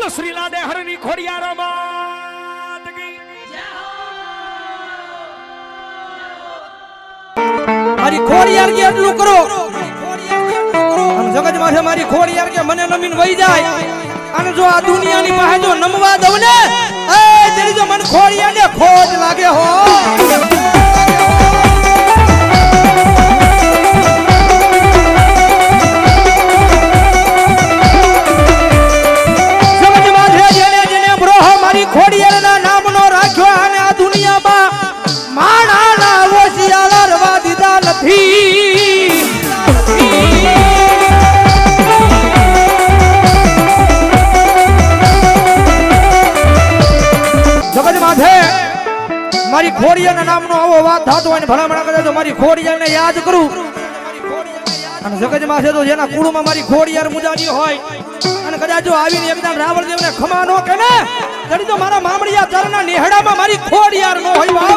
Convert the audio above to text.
શ્રીલા દેહરની ખોડિયાર માત કી મારી ખોડિયાર કે એટલું કરો અને જગત માં મારી ખોડિયાર કે મને નમીન વહી જાય અને જો આ દુનિયાની પાસે જો નમવા દઉં ને એ તેરી જો મને ખોડિયાર ને ખોટ લાગે હો ખોડિયારના નામનો રાખ્યો અને આ દુનિયામાં માણાના ઓશિયાળા રવા દીધા નથી જગત માથે મારી ખોડિયારના નામનો આવો વાત થતો હોય ને ભલામણા કરે તો મારી ખોડિયારને યાદ કરું અને જગત માથે તો જેના કુળમાં મારી ખોડિયાર મુજાજી હોય અને કદાચ જો આવીને એકદમ રાવળદેવને ખમા નો કે ને તડી તો મારા મામડિયા ચરના નેહડામાં મારી ખોડિયાર નો હોય